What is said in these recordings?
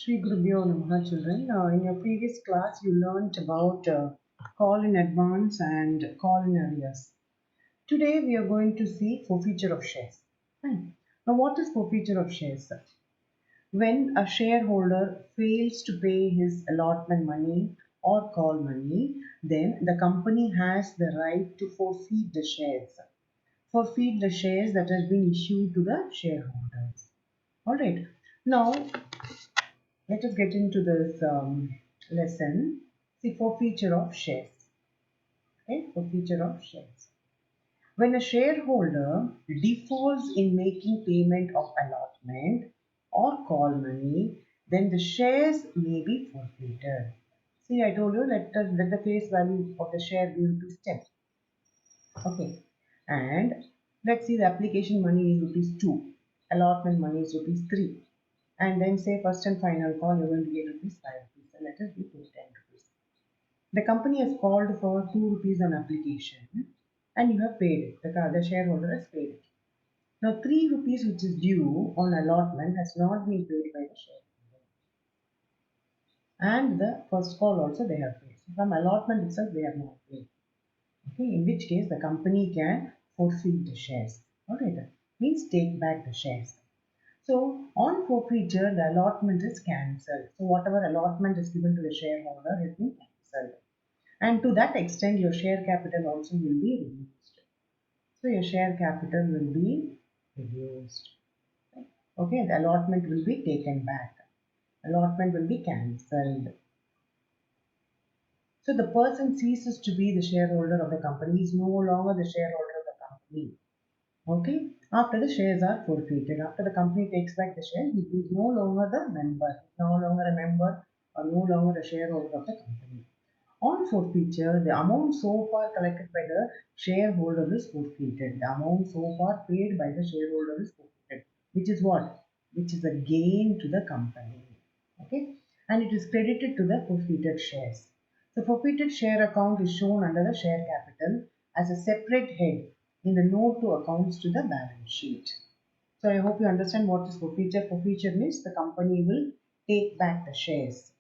Shri Gurubhyo Namaha children. In your previous class, you learnt about call in advance and call in arrears. Today, we are going to see forfeiture of shares. Fine. Now, what is forfeiture of shares? When a shareholder fails to pay his allotment money or call money, then the company has the right to forfeit the shares. Forfeit the shares that has been issued to the shareholders. Alright. Now, let us get into this lesson. See, forfeiture of shares. Okay, forfeiture of shares. When a shareholder defaults in making payment of allotment or call money, then the shares may be forfeited. See, I told you let the face value of the share be rupees 10. Okay, and let's see the application money is rupees 2, allotment money is rupees 3, and then say first and final call you're going to get rupees 5 rupees. So let us be 10 rupees. The company has called for 2 rupees on application and you have paid it. The shareholder has paid it. Now 3 rupees which is due on allotment has not been paid by the shareholder. And the first call also they have paid. So from allotment itself they have not paid. Okay, in which case the company can forfeit the shares. Alright, means take back the shares. So on forfeiture, the allotment is cancelled. So whatever allotment is given to the shareholder has been cancelled. And to that extent, your share capital also will be reduced. So your share capital will be reduced. Okay, the allotment will be taken back. Allotment will be cancelled. So the person ceases to be the shareholder of the company. He is no longer the shareholder of the company. Okay, after the shares are forfeited, after the company takes back the share, he is no longer the member, no longer a member or no longer a shareholder of the company. On forfeiture, the amount so far collected by the shareholder is forfeited. The amount so far paid by the shareholder is forfeited, which is what? Which is a gain to the company. Okay, and it is credited to the forfeited shares. The forfeited share account is shown under the share capital as a separate head in the note to accounts to the balance sheet. So I hope you understand what is forfeiture. Forfeiture means the company will take back the shares.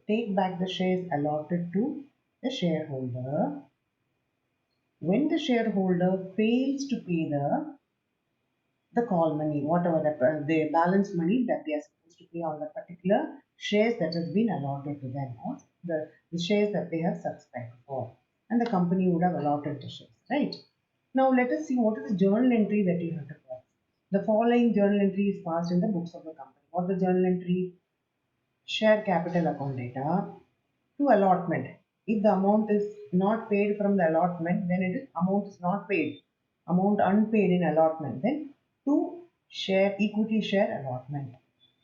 Take back the shares allotted to the shareholder when the shareholder fails to pay the call money, whatever the balance money that they are supposed to pay on the particular shares that has been allotted to them, or the shares that they have subscribed for, and the company would have allotted the shares, right? Now let us see what is the journal entry that you have to pass. The following journal entry is passed in the books of the company. What is the journal entry? Share capital account data to allotment. If the amount is not paid from the allotment, then it is amount is not paid. Amount unpaid in allotment, then to share equity share allotment.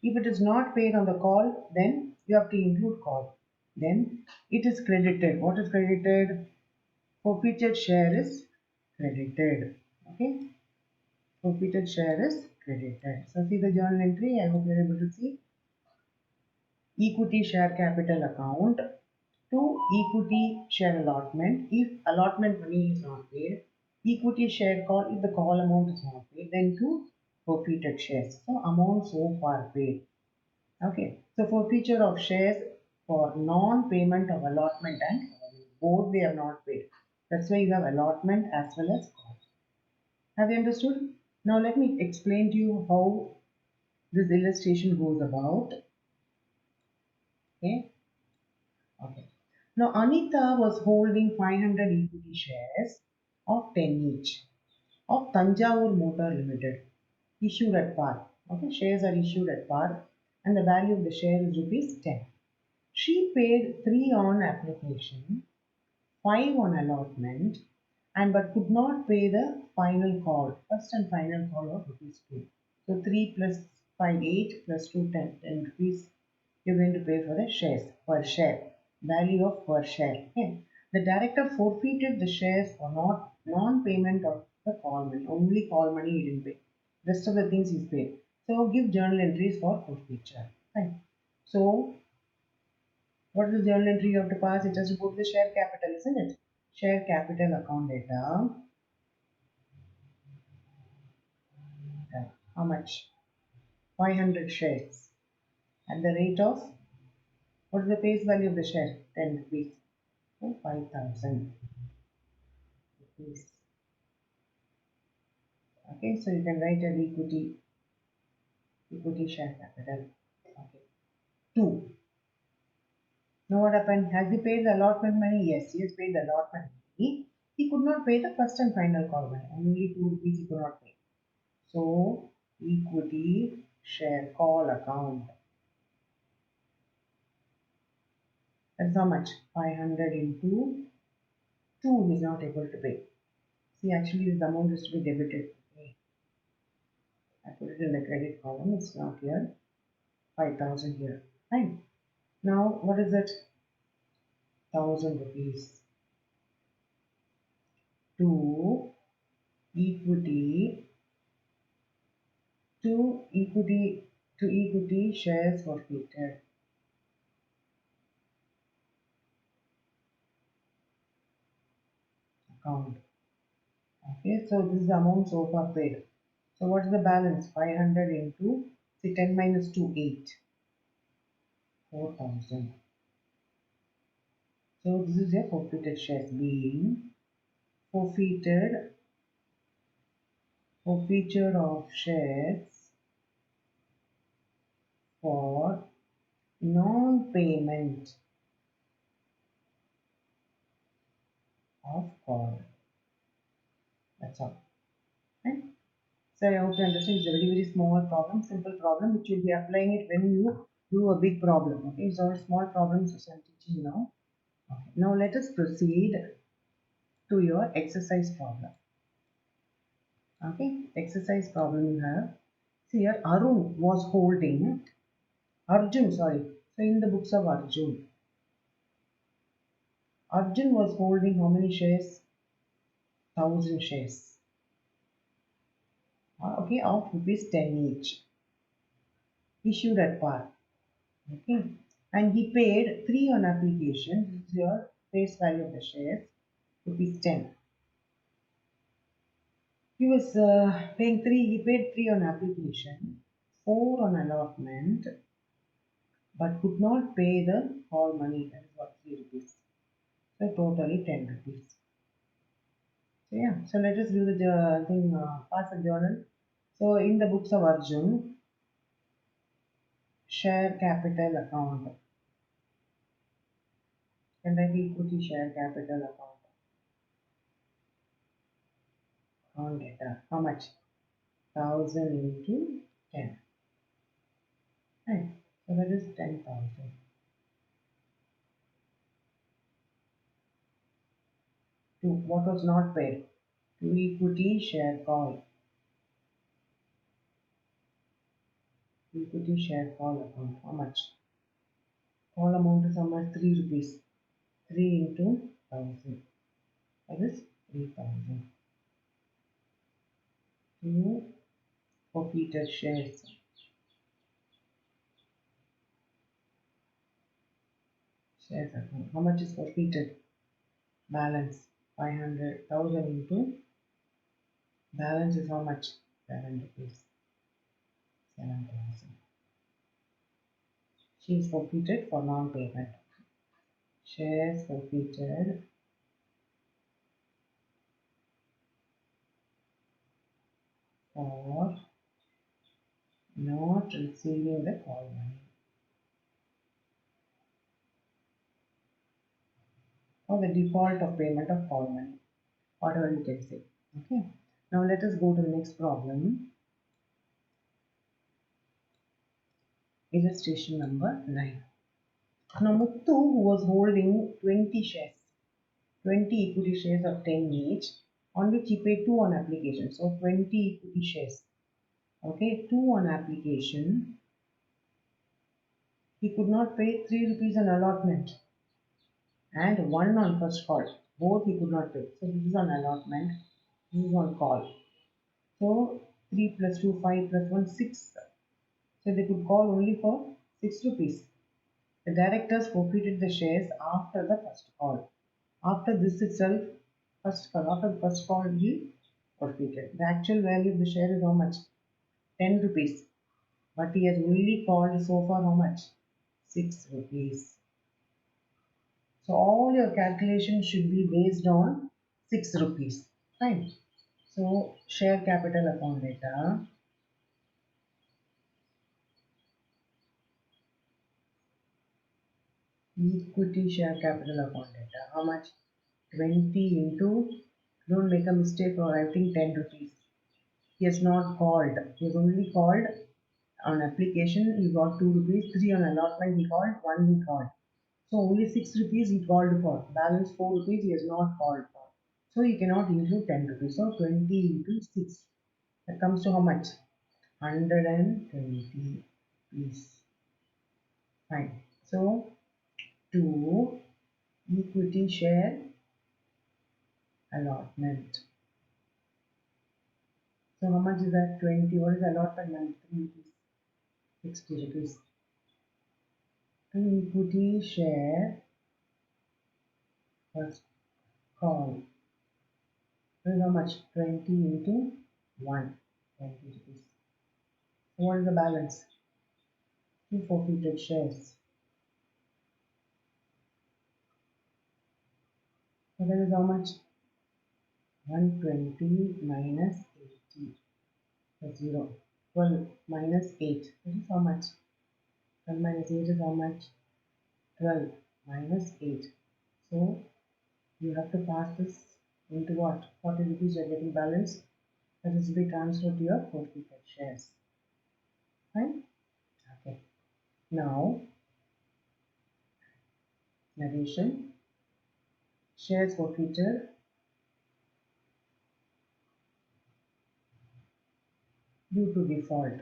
If it is not paid on the call, then you have to include call. Then it is credited. What is credited? Forfeited share is credited. Okay. Forfeited share is credited. So see the journal entry. I hope you are able to see. Equity share capital account to equity share allotment. If allotment money is not paid, equity share call if the call amount is not paid, then to forfeited shares. So amount so far paid. Okay. So forfeiture of shares for non-payment of allotment and calling. Both they are not paid. That's why you have allotment as well as call. Have you understood? Now let me explain to you how this illustration goes about. Okay. Okay. Now Anita was holding 500 equity shares of 10 each of Tanjavur Motor Limited issued at par. Okay, shares are issued at par and the value of the share is rupees 10. She paid 3 on application, 5 on allotment, and but could not pay the final call, first and final call of rupees 2. So 3 plus 5, 8 plus 2, 10, 10 rupees you're going to pay for the shares per share, value of per share. Okay. The director forfeited the shares for not non-payment of the call money. Only call money he didn't pay. Rest of the things he's paid. So give journal entries for forfeiture. Fine. So what is the journal entry you have to pass? It has to go to the share capital, isn't it? Share capital account data. Okay. How much? 500 shares. at the rate of, what is the face value of the share? 10 rupees. So 5,000 rupees. Okay, so you can write an equity share capital. Okay. 2. Now what happened? Has he paid the allotment money? Yes, he has paid the allotment money. He could not pay the first and final call money. Only 2 rupees he could not pay. So equity share call account. That's how much? 500 into 2 he is not able to pay. See, actually this amount is to be debited. Okay. I put it in the credit column. It's not here. 5,000 here. Fine. Now what is it? 1,000 rupees to equity to equity shares forfeited account. Okay, so this is the amount so far paid. So what is the balance? 500 into, say, 10 minus 2, 8. 4,000. So this is your forfeited shares being forfeiture of shares for non-payment of call. That's all. Right? So I hope you understand it's a very, very small problem, simple problem, which you'll be applying it when you do a big problem. Okay, so small problems which I'm teaching now. Okay. Now let us proceed to your exercise problem. Okay, exercise problem you have. See here, Arjun, sorry. So in the books of Arjun was holding how many shares? 1,000 shares. Okay, of rupees 10 each. Issued at par. Okay, and he paid 3 on application. This is your face value of the shares, rupees 10. He was paying 3, he paid 3 on application, 4 on allotment, but could not pay the call money, that is what, 3 rupees. So totally 10 rupees. So yeah, so let us do the pass the journal. So in the books of Arjun, share capital account, and then equity share capital account data. How much? 1,000 into 10. Right. So that is 10,000. To what was not paid? To equity share call. Equity share call account. How much? Call amount is how much? 3 rupees. 3 into 1,000. That is 3,000. To forfeited shares. Shares account. How much is forfeited? Balance 500,000 into balance is how much? 7 rupees. 7,000. She is forfeited for non-payment. Shares forfeited for not receiving the call money or the default of payment of call money, whatever you can say. Okay. Now let us go to the next problem. Illustration number 9. Now Muthu, who was holding 20 shares, 20 equity shares of 10 each, on which he paid 2 on application. So 20 equity shares. Okay, 2 on application. He could not pay 3 rupees on allotment and 1 on first call. Both he could not pay. So this is on allotment, this is on call. So 3 plus 2, 5 plus 1, 6. So they could call only for 6 rupees. The directors forfeited the shares after the first call. After this itself, after the first call, he forfeited. The actual value of the share is how much? 10 rupees. But he has only called so far how much? 6 rupees. So all your calculations should be based on 6 rupees. Fine. So share capital account data. Equity share capital account data. How much? 20 into, don't make a mistake for writing 10 rupees. He has not called. He has only called on application. He got 2 rupees. 3 on allotment he called. 1 he called. So only 6 rupees he called for. Balance 4 rupees he has not called for. So he cannot include 10 rupees. So 20 into 6. That comes to how much? 120 rupees. Fine. So 2 equity share allotment. So how much is that? 20. What is allotment money? 3 rupees. 60 rupees. 2 equity share first call. This is how much? 20 into 1. 20 rupees. So what is the balance? 2 forfeited shares. So that is how much? 120 minus 80. That's 0. 12 minus 8. This is how much? 12 minus 8 is how much? 12 minus 8. So you have to pass this into what? 40 rupees you are getting balance. That is to be transferred to your forfeited shares. Fine? Okay. Now, narration. Shares forfeited due to default.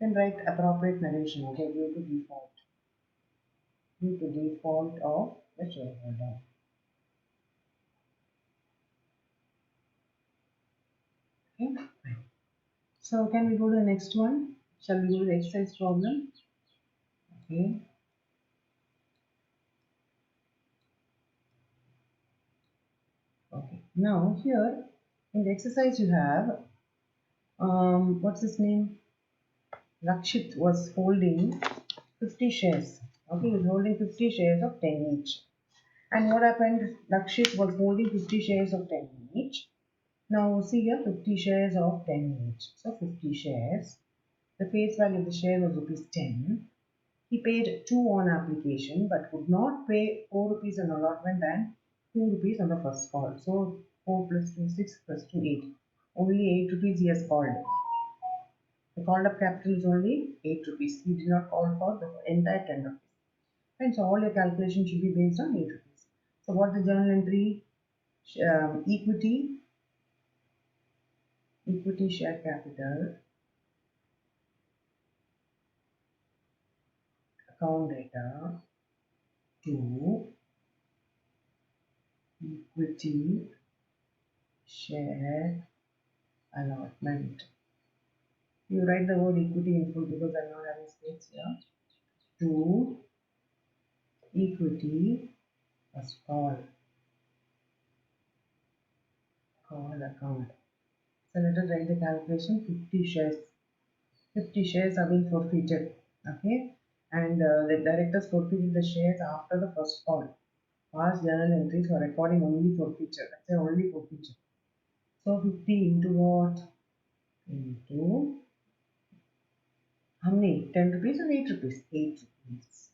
Then write appropriate narration. Okay, due to default. Due to default of the shareholder. Okay. So can we go to the next one? Shall we go to the exercise problem? Okay. Okay. Now here in the exercise you have what's his name? Rakshit was holding 50 shares. Okay, he was holding 50 shares of 10 each. And what happened? Rakshit was holding 50 shares of 10 each. Now see here 50 shares of 10 each. So 50 shares. The face value of the share was rupees 10. He paid 2 on application but could not pay 4 rupees on allotment and 2 rupees on the first call. So 4 plus 2 6 plus 2 8. Only 8 rupees he has called. The called up capital is only 8 rupees. He did not call for the entire 10 rupees. And so all your calculations should be based on 8 rupees. So what is the journal entry? Equity share capital account data to equity share allotment. You write the word equity in full because I'm not having space here. To equity first call account. So let us write the calculation. 50 shares. 50 shares have been forfeited. Okay. And the directors forfeited the shares after the first call. Past journal entries for recording only forfeiture. Let's say only forfeiture. So 50 into what? Into how many? 10 rupees or 8 rupees? 8 rupees.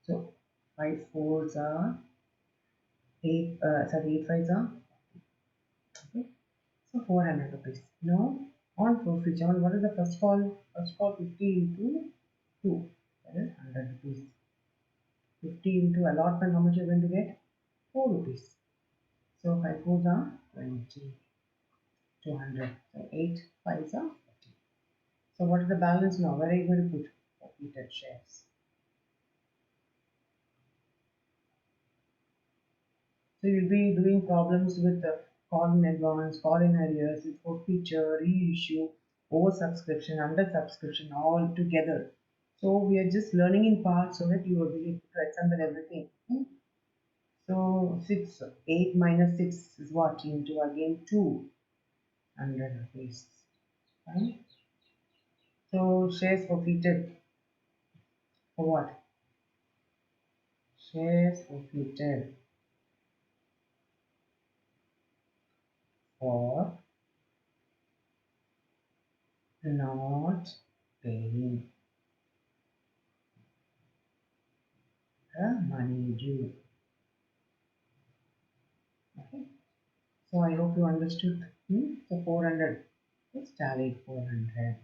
So 5 fours are 8, sorry, 8 fives are, okay. So 400 rupees. Now on forfeiture, what is the first call? First call 50 into 2. That is 100 rupees. 50 into allotment, how much you are going to get? 4 rupees. So 5 fours are 20. 200. So 8 fives are 50. So what is the balance now? Where are you going to put forfeited shares? So you'll be doing problems with the call in advance, call in arrears, with forfeiture, reissue, oversubscription, undersubscription, all together. So we are just learning in parts so that you will be able to assemble everything. So 6, 8 minus 6 is what? Into again 200 rupees. Fine. So shares forfeited for what? Shares forfeited for not paying the money due. Okay. So I hope you understood. So 400. Let's tally 400.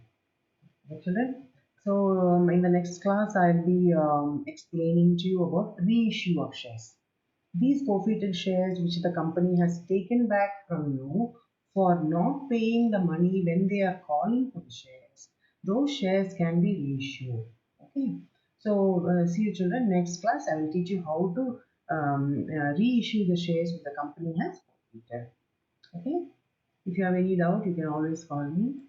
Okay, children. So in the next class, I'll be explaining to you about reissue of shares. These forfeited shares which the company has taken back from you for not paying the money when they are calling for the shares, those shares can be reissued. Okay. So see you children next class. I will teach you how to reissue the shares which the company has forfeited. Okay. If you have any doubt, you can always call me.